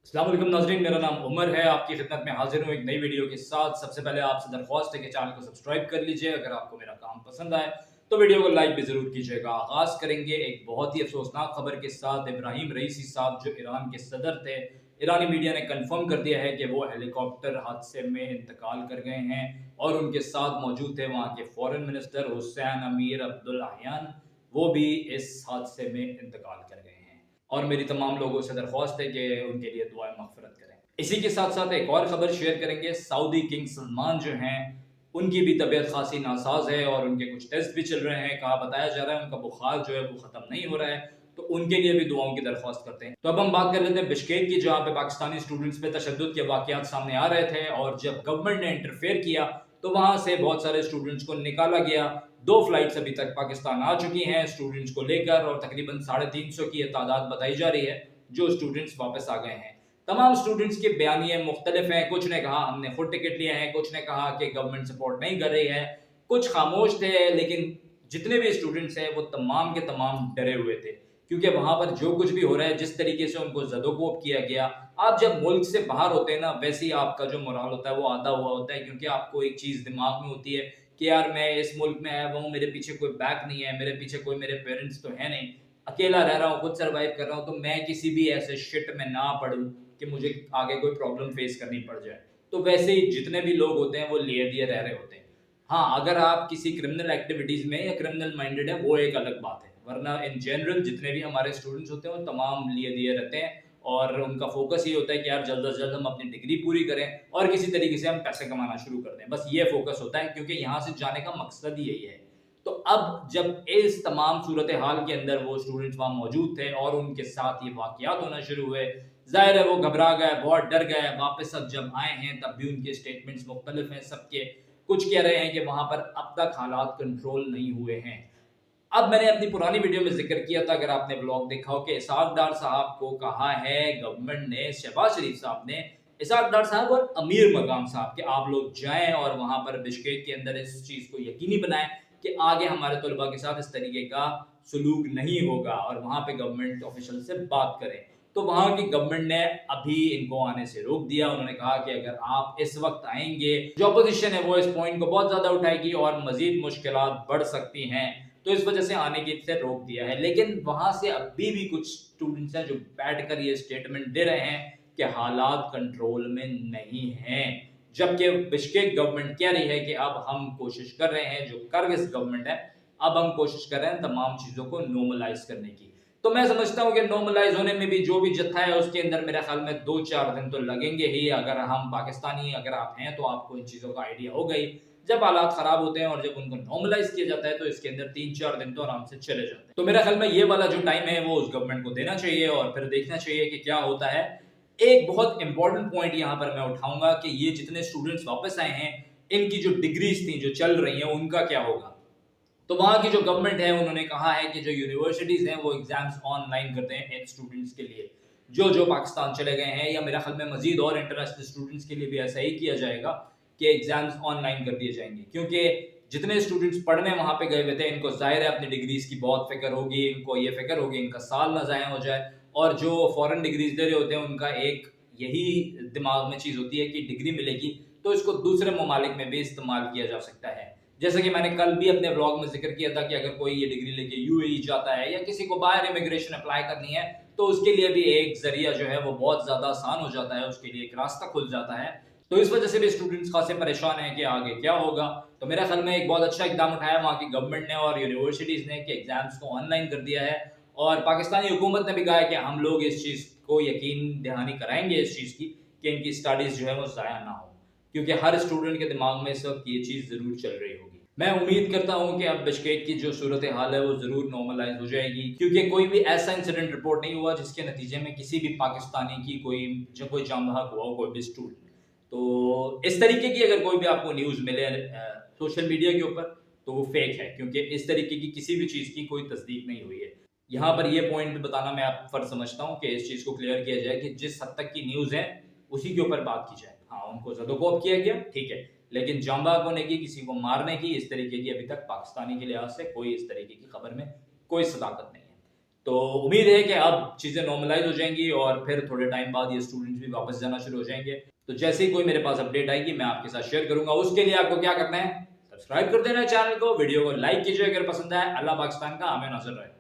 अस्सलाम वालेकुम नाज़रीन, मेरा नाम उमर है। आपकी खिदमत में हाजिर हूँ एक नई वीडियो के साथ। सबसे पहले आपसे दरख्वास्त है कि चैनल को सब्सक्राइब कर लीजिए। अगर आपको मेरा काम पसंद आए तो वीडियो को लाइक भी ज़रूर कीजिएगा। आगाज़ करेंगे एक बहुत ही अफसोसनाक खबर के साथ। इब्राहिम रईसी साहब जो ईरान के सदर थे, ईरानी मीडिया ने कन्फर्म कर दिया है कि वो हेलीकॉप्टर हादसे में इंतकाल कर गए हैं और उनके साथ मौजूद थे वहाँ के फ़ॉरेन मिनिस्टर हुसैन अमीर अब्दुल्लाहियान, वो भी इस हादसे में इंतकाल कर गए हैं। और मेरी तमाम लोगों से दरख्वास्त है कि उनके लिए दुआएं मग़फ़िरत करें। इसी के साथ साथ एक और ख़बर शेयर करेंगे। सऊदी किंग सलमान जो हैं, उनकी भी तबीयत खासी नासाज है और उनके कुछ टेस्ट भी चल रहे हैं। कहा बताया जा रहा है उनका बुखार जो है वो ख़त्म नहीं हो रहा है, तो उनके लिए भी दुआओं की दरख्वास्त करते हैं। तो अब हम बात कर लेते हैं बिश्केक की, जहाँ पे पाकिस्तानी स्टूडेंट्स पे तशद्दुद के वाक़यात सामने आ रहे थे और जब गवर्नमेंट ने इंटरफेयर किया तो वहाँ से बहुत सारे स्टूडेंट्स को निकाला गया। 2 फ्लाइट्स अभी तक पाकिस्तान आ चुकी हैं स्टूडेंट्स को लेकर और तकरीबन 350 की ये तादाद बताई जा रही है जो स्टूडेंट्स वापस आ गए हैं। तमाम स्टूडेंट्स के बयानिए मुख्तलिफ हैं। कुछ ने कहा हमने खुद टिकट लिए हैं, कुछ ने कहा कि गवर्नमेंट सपोर्ट नहीं कर रही है, कुछ खामोश थे। लेकिन जितने भी स्टूडेंट्स हैं वो तमाम के तमाम डरे हुए थे, क्योंकि वहाँ पर जो कुछ भी हो रहा है, जिस तरीके से उनको ज़दोकोब किया गया। आप जब मुल्क से बाहर होते हैं ना, वैसे ही आपका जो मोराल होता है वो आधा हुआ होता है, क्योंकि आपको एक चीज़ दिमाग में होती है कि यार मैं इस मुल्क में आया हुआ हूँ, मेरे पीछे कोई बैक नहीं है, मेरे पीछे कोई मेरे पेरेंट्स तो है नहीं, अकेला रह रहा हूँ, खुद सर्वाइव कर रहा हूँ, तो मैं किसी भी ऐसे शिट में ना पड़ूँ कि मुझे आगे कोई प्रॉब्लम फेस करनी पड़ जाए। तो वैसे ही जितने भी लोग होते हैं वो लिए दिए रह रहे होते हैं। हाँ, अगर आप किसी क्रिमिनल एक्टिविटीज़ में या क्रिमिनल माइंडेड है वो एक अलग बात है, वरना इन जनरल जितने भी हमारे स्टूडेंट्स होते हैं वो तमाम लिए दिए रहते हैं और उनका फोकस ये होता है कि यार जल्द से जल्द हम अपनी डिग्री पूरी करें और किसी तरीके से हम पैसे कमाना शुरू कर दें। बस ये फोकस होता है, क्योंकि यहाँ से जाने का मकसद ही यही है। तो अब जब इस तमाम सूरत हाल के अंदर वो स्टूडेंट्स वहाँ मौजूद थे और उनके साथ ये वाक़यात होना शुरू हुए, ज़ाहिर है वो घबरा गए, बहुत डर गए। वापस अब जब आए हैं तब भी उनके स्टेटमेंट्स मुख्तलिफ हैं सबके। कुछ कह रहे हैं कि वहाँ पर अब तक हालात कंट्रोल नहीं हुए हैं। अब मैंने अपनी पुरानी वीडियो में ज़िक्र किया था, अगर आपने व्लॉग देखा हो, कि इसहाक डार साहब को कहा है गवर्नमेंट ने, शहबाज शरीफ साहब ने, इसहाक डार साहब और अमीर मकाम साहब कि आप लोग जाएँ और वहाँ पर बिश्केक के अंदर इस चीज़ को यकीनी बनाएँ कि आगे हमारे तलबा के साथ इस तरीके का सलूक नहीं होगा और वहाँ पे गवर्नमेंट ऑफिशियल से बात करें। तो वहाँ की गवर्नमेंट ने अभी इनको आने से रोक दिया। उन्होंने कहा कि अगर आप इस वक्त आएंगे, जो अपोजिशन है वो इस पॉइंट को बहुत ज़्यादा उठाएगी और मज़ीद मुश्किलात बढ़ सकती हैं, तो इस वजह से आने की से रोक दिया है। लेकिन वहाँ से अभी भी कुछ स्टूडेंट्स हैं जो बैठकर ये स्टेटमेंट दे रहे हैं कि हालात कंट्रोल में नहीं हैं, जबकि बिश्केक गवर्नमेंट कह रही है कि अब हम कोशिश कर रहे हैं, जो किर्गिज़ गवर्नमेंट है, अब हम कोशिश कर रहे हैं तमाम चीज़ों को नॉर्मलाइज़ करने की। तो मैं समझता हूँ कि नॉर्मलाइज़ होने में भी जो भी जत्था है उसके अंदर मेरे ख्याल में 2-4 दिन तो लगेंगे ही। अगर हम पाकिस्तानी अगर आप हैं तो आपको इन चीज़ों का आइडिया होगा ही। जब हालात ख़राब होते हैं और जब उनको नॉर्मलाइज़ किया जाता है तो इसके अंदर 3-4 दिन तो आराम से चले जाते हैं। तो मेरा ख्याल में ये वाला जो टाइम है वो उस गवर्नमेंट को देना चाहिए और फिर देखना चाहिए कि क्या होता है। एक बहुत इंपॉर्टेंट पॉइंट यहाँ पर मैं उठाऊँगा कि ये जितने स्टूडेंट्स वापस आए हैं, इनकी जो डिग्रीज़ थी, जो चल रही हैं, उनका क्या होगा? तो वहाँ की जो गवर्नमेंट है उन्होंने कहा है कि जो यूनिवर्सिटीज़ हैं वो एग्ज़ाम्स ऑनलाइन कर दें इन स्टूडेंट्स के लिए, जो पाकिस्तान चले गए हैं, या मेरा ख्याल में मज़ीद और इंटरनेशनल स्टूडेंट्स के लिए भी ऐसा ही किया जाएगा कि एग्ज़ाम्स ऑनलाइन कर दिए जाएँगे। क्योंकि जितने स्टूडेंट्स पढ़ने वहाँ पे गए हुए थे, इनको ज़ाहिर है अपनी डिग्रीज़ की बहुत फ़िक्र होगी, इनको ये फ़िक्र होगी इनका साल ना ज़ाया हो जाए। और जो फ़ॉरेन डिग्रीज़ ले रहे होते हैं उनका एक यही दिमाग में चीज़ होती है कि डिग्री मिलेगी तो इसको दूसरे ममालिक में भी इस्तेमाल किया जा सकता है। जैसे कि मैंने कल भी अपने व्लॉग में ज़िक्र किया था कि अगर कोई ये डिग्री लेके यूएई जाता है या किसी को बाहर इमिग्रेशन अप्लाई करनी है, तो उसके लिए भी एक ज़रिया जो है वो बहुत ज़्यादा आसान हो जाता है, उसके लिए एक रास्ता खुल जाता है। तो इस वजह से भी स्टूडेंट्स खासे परेशान हैं कि आगे क्या होगा। तो मेरा ख्याल में एक बहुत अच्छा इकदाम उठाया वहाँ की गवर्नमेंट ने और यूनिवर्सिटीज़ ने कि एग्ज़ाम्स को ऑनलाइन कर दिया है। और पाकिस्तानी हुकूमत ने भी कहा है कि हम लोग इस चीज़ को यकीन दहानी कराएँगे इस चीज़ की कि इनकी स्टडीज़ जो है वो ज़ाया ना हो। क्योंकि हर स्टूडेंट के दिमाग में इस वक्त ये चीज़ ज़रूर चल रही होगी। मैं उम्मीद करता हूँ कि अब बिश्केक की जो सूरत हाल है वो ज़रूर नॉर्मलाइज हो जाएगी, क्योंकि कोई भी ऐसा इंसिडेंट रिपोर्ट नहीं हुआ जिसके नतीजे में किसी भी पाकिस्तानी की कोई जान बहक हुआ हो, कोई भी स्टूडेंट। तो इस तरीके की अगर कोई भी आपको न्यूज़ मिले सोशल मीडिया के ऊपर, तो वो फेक है, क्योंकि इस तरीके की किसी भी चीज़ की कोई तस्दीक नहीं हुई है। यहाँ पर ये पॉइंट बताना मैं आप फ़र्ज़ समझता हूँ कि इस चीज़ को क्लियर किया जाए कि जिस हद तक की न्यूज़ है उसी के ऊपर बात की जाए। हाँ, उनको ज़दोकोब किया गया, ठीक है, लेकिन जाँबाज़ होने की, किसी को मारने की, इस तरीके की अभी तक पाकिस्तानी के लिहाज से कोई इस तरीके की खबर में कोई सदाकत नहीं है। تو امید ہے کہ اب چیزیں نارملائز ہو جائیں گی اور پھر تھوڑے ٹائم بعد یہ اسٹوڈنٹس بھی واپس جانا شروع ہو جائیں گے. تو جیسے ہی کوئی میرے پاس اپڈیٹ آئے گی میں آپ کے ساتھ شیئر کروں گا. اس کے لیے آپ کو کیا کرنا ہے, سبسکرائب کر دینا ہے چینل کو, ویڈیو کو لائک کیجیے اگر پسند آئے. اللہ پاکستان کا امن ناصر رہے.